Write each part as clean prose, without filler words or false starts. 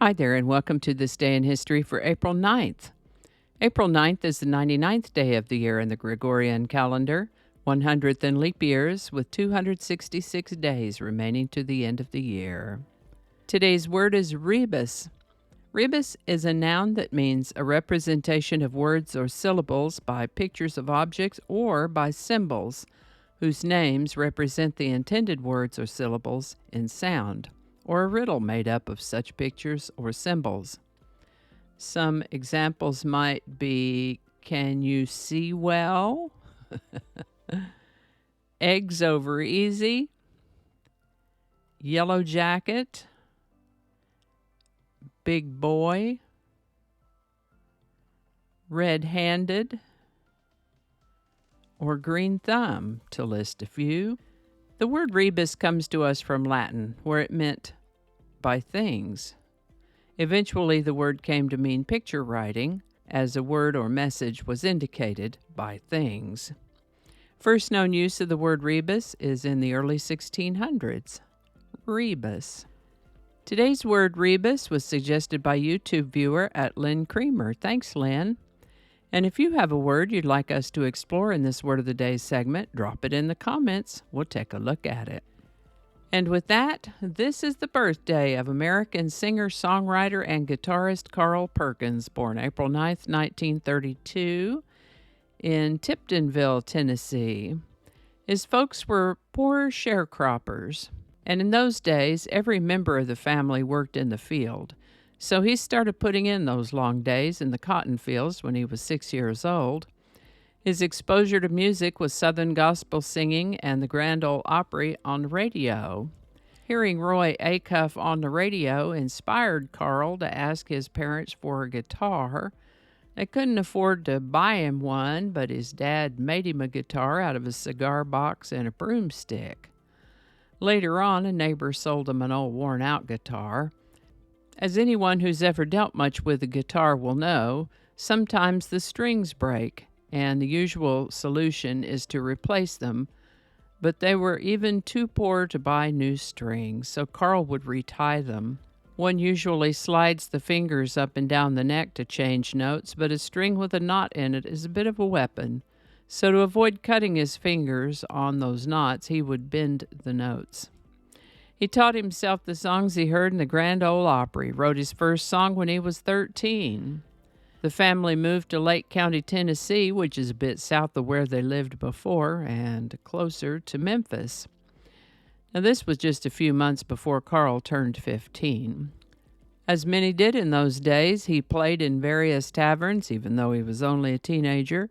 Hi there, and welcome to This Day in History for April 9th. April 9th is the 99th day of the year in the Gregorian calendar, 100th in leap years, with 266 days remaining to the end of the year. Today's word is rebus. Rebus is a noun that means a representation of words or syllables by pictures of objects or by symbols, whose names represent the intended words or syllables in sound, or a riddle made up of such pictures or symbols. Some examples might be, can you see well? Eggs over easy. Yellow jacket. Big boy. Red-handed. Or green thumb, to list a few. The word rebus comes to us from Latin, where it meant by things. Eventually, the word came to mean picture writing, as a word or message was indicated by things. First known use of the word rebus is in the early 1600s. Rebus. Today's word rebus was suggested by YouTube viewer at Lynn Creamer. Thanks, Lynn. And if you have a word you'd like us to explore in this Word of the Day segment, drop it in the comments. We'll take a look at it. And with that, this is the birthday of American singer, songwriter, and guitarist Carl Perkins, born April 9th, 1932, in Tiptonville, Tennessee. His folks were poor sharecroppers, and in those days, every member of the family worked in the field. So he started putting in those long days in the cotton fields when he was 6 years old. His exposure to music was Southern gospel singing and the Grand Ole Opry on the radio. Hearing Roy Acuff on the radio inspired Carl to ask his parents for a guitar. They couldn't afford to buy him one, but his dad made him a guitar out of a cigar box and a broomstick. Later on, a neighbor sold him an old worn-out guitar. As anyone who's ever dealt much with a guitar will know, sometimes the strings break, and the usual solution is to replace them, but they were even too poor to buy new strings, so Carl would retie them. One usually slides the fingers up and down the neck to change notes, but a string with a knot in it is a bit of a weapon, so to avoid cutting his fingers on those knots, he would bend the notes. He taught himself the songs he heard in the Grand Ole Opry, wrote his first song when he was 13. The family moved to Lake County, Tennessee, which is a bit south of where they lived before and closer to Memphis. Now, this was just a few months before Carl turned 15. As many did in those days, he played in various taverns, even though he was only a teenager,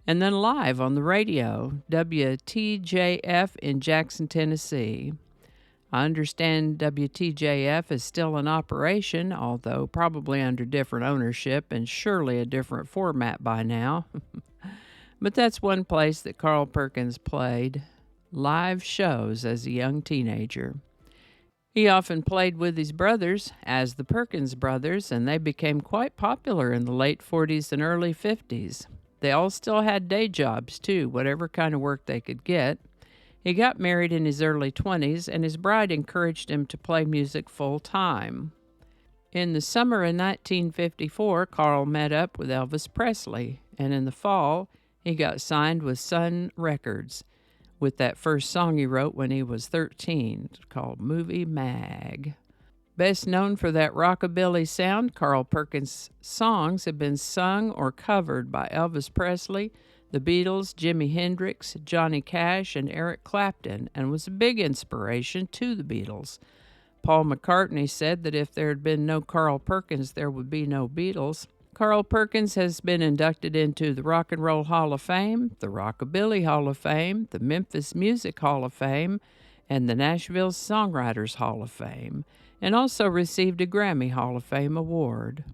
and then live on the radio, WTJF in Jackson, Tennessee. I understand WTJF is still in operation, although probably under different ownership and surely a different format by now. But that's one place that Carl Perkins played live shows as a young teenager. He often played with his brothers as the Perkins brothers, and they became quite popular in the late 40s and early 50s. They all still had day jobs, too, whatever kind of work they could get. He got married in his early 20s, and his bride encouraged him to play music full-time. In the summer of 1954, Carl met up with Elvis Presley, and in the fall, he got signed with Sun Records with that first song he wrote when he was 13, called Movie Mag. Best known for that rockabilly sound, Carl Perkins' songs have been sung or covered by Elvis Presley, the Beatles, Jimi Hendrix, Johnny Cash, and Eric Clapton, and was a big inspiration to the Beatles. Paul McCartney said that if there had been no Carl Perkins, there would be no Beatles. Carl Perkins has been inducted into the Rock and Roll Hall of Fame, the Rockabilly Hall of Fame, the Memphis Music Hall of Fame, and the Nashville Songwriters Hall of Fame, and also received a Grammy Hall of Fame award.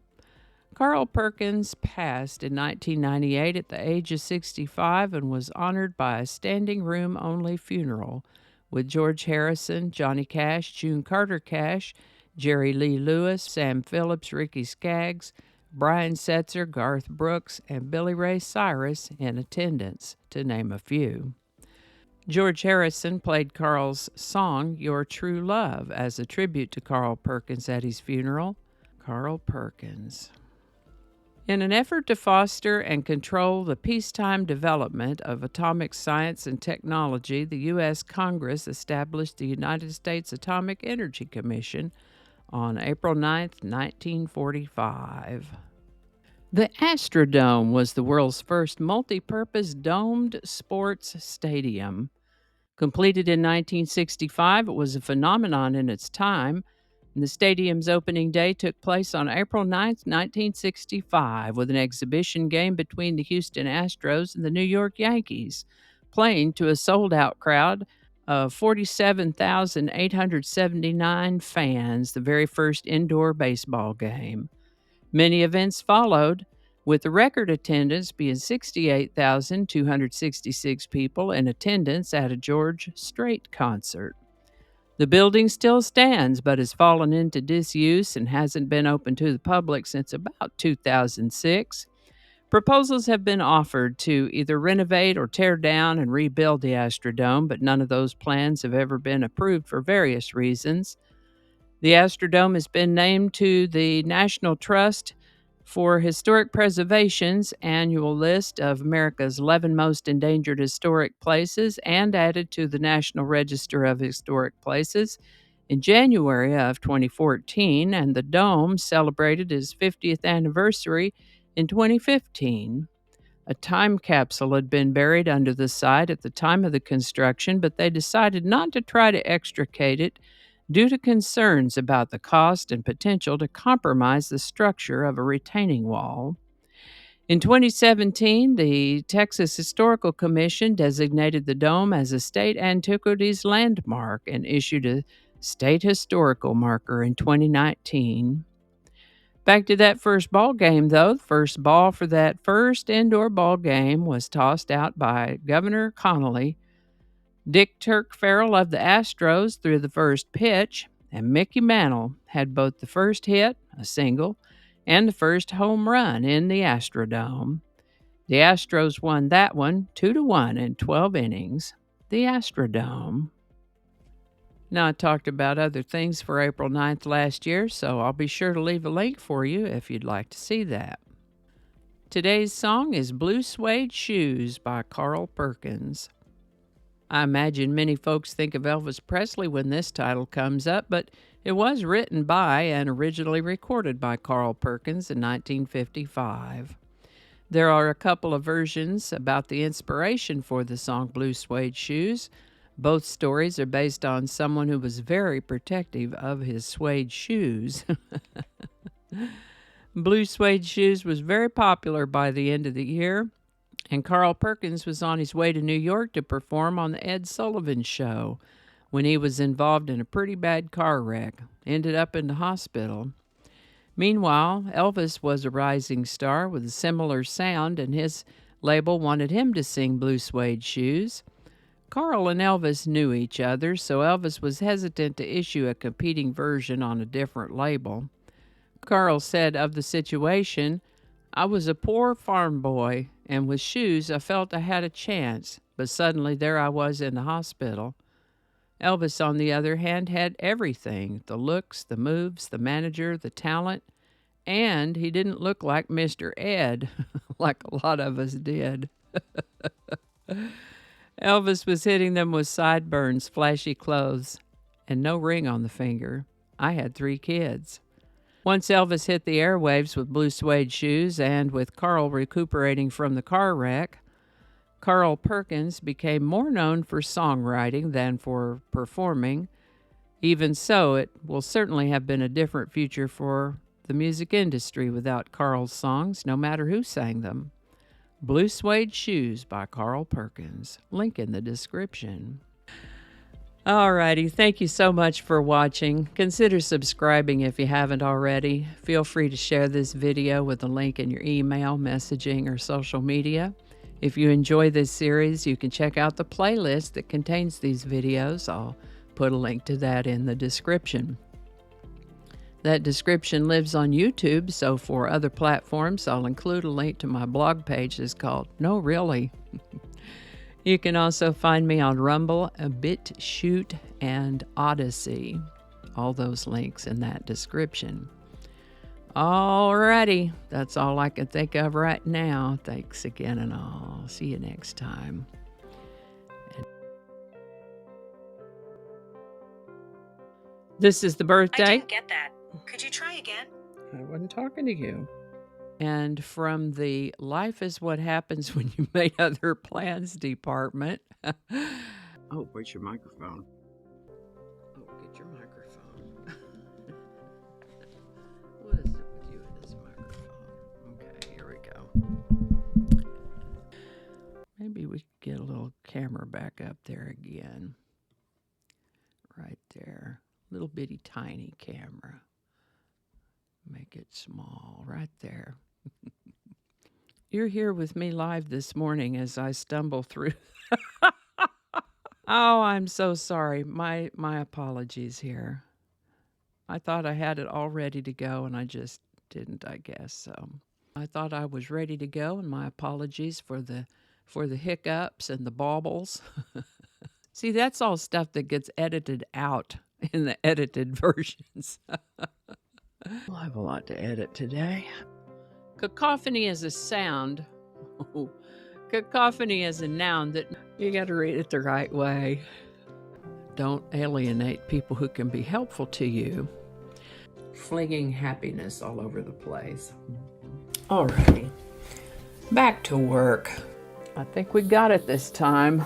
Carl Perkins passed in 1998 at the age of 65 and was honored by a standing room only funeral with George Harrison, Johnny Cash, June Carter Cash, Jerry Lee Lewis, Sam Phillips, Ricky Skaggs, Brian Setzer, Garth Brooks, and Billy Ray Cyrus in attendance, to name a few. George Harrison played Carl's song, Your True Love, as a tribute to Carl Perkins at his funeral. Carl Perkins. In an effort to foster and control the peacetime development of atomic science and technology, the U.S. Congress established the United States Atomic Energy Commission on April 9, 1945. The Astrodome was the world's first multi-purpose domed sports stadium. Completed in 1965, it was a phenomenon in its time, and the stadium's opening day took place on April 9, 1965, with an exhibition game between the Houston Astros and the New York Yankees, playing to a sold-out crowd of 47,879 fans, the very first indoor baseball game. Many events followed, with the record attendance being 68,266 people in attendance at a George Strait concert. The building still stands, but has fallen into disuse and hasn't been open to the public since about 2006. Proposals have been offered to either renovate or tear down and rebuild the Astrodome, but none of those plans have ever been approved for various reasons. The Astrodome has been named to the National Trust for Historic Preservation's annual list of America's 11 most endangered historic places and added to the National Register of Historic Places in January of 2014, and the Dome celebrated its 50th anniversary in 2015. A time capsule had been buried under the site at the time of the construction, but they decided not to try to extricate it due to concerns about the cost and potential to compromise the structure of a retaining wall. In 2017, the Texas Historical Commission designated the Dome as a state antiquities landmark and issued a state historical marker in 2019. Back to that first ball game, though. The first ball for that first indoor ball game was tossed out by Governor Connolly. Dick Turk Farrell of the Astros threw the first pitch, and Mickey Mantle had both the first hit, a single, and the first home run in the Astrodome. The Astros won that one 2-1 in 12 innings. The Astrodome. Now, I talked about other things for April 9th last year, so I'll be sure to leave a link for you if you'd like to see that. Today's song is Blue Suede Shoes by Carl Perkins. I imagine many folks think of Elvis Presley when this title comes up, but it was written by and originally recorded by Carl Perkins in 1955. There are a couple of versions about the inspiration for the song Blue Suede Shoes. Both stories are based on someone who was very protective of his suede shoes. Blue Suede Shoes was very popular by the end of the year, and Carl Perkins was on his way to New York to perform on the Ed Sullivan Show when he was involved in a pretty bad car wreck, ended up in the hospital. Meanwhile, Elvis was a rising star with a similar sound, and his label wanted him to sing Blue Suede Shoes. Carl and Elvis knew each other, so Elvis was hesitant to issue a competing version on a different label. Carl said of the situation, "I was a poor farm boy, and with shoes I felt I had a chance, but suddenly there I was in the hospital." Elvis, on the other hand, had everything: the looks, the moves, the manager, the talent, and he didn't look like Mr. Ed, like a lot of us did. Elvis was hitting them with sideburns, flashy clothes, and no ring on the finger. I had 3 kids. Once Elvis hit the airwaves with Blue Suede Shoes, and with Carl recuperating from the car wreck, Carl Perkins became more known for songwriting than for performing. Even so, it will certainly have been a different future for the music industry without Carl's songs, no matter who sang them. Blue Suede Shoes by Carl Perkins. Link in the description. Alrighty, thank you so much for watching. Consider subscribing if you haven't already. Feel free to share this video with a link in your email, messaging, or social media. If you enjoy this series, you can check out the playlist that contains these videos. I'll put a link to that in the description. That description lives on YouTube, so for other platforms, I'll include a link to my blog page that's called No Really. You can also find me on Rumble, BitChute, and Odyssey. All those links in that description. Alrighty, that's all I can think of right now. Thanks again, and I'll see you next time. This is the birthday. I didn't get that. Could you try again? I wasn't talking to you. And from the Life is What Happens When You Make Other Plans department. Oh, where's your microphone? Oh, get your microphone. What is it with you and this microphone? Okay, here we go. Maybe we could get a little camera back up there again. Right there. Little bitty tiny camera. Make it small right there. You're here with me live this morning as I stumble through. Oh, I'm so sorry. My apologies here. I thought I had it all ready to go, and I just didn't, I guess. So I thought I was ready to go, and my apologies for the hiccups and the baubles. See, that's all stuff that gets edited out in the edited versions. We'll have a lot to edit today. Cacophony is a sound. Oh, cacophony is a noun that you got to read it the right way. Don't alienate people who can be helpful to you. Flinging happiness all over the place. Alrighty, back to work. I think we got it this time.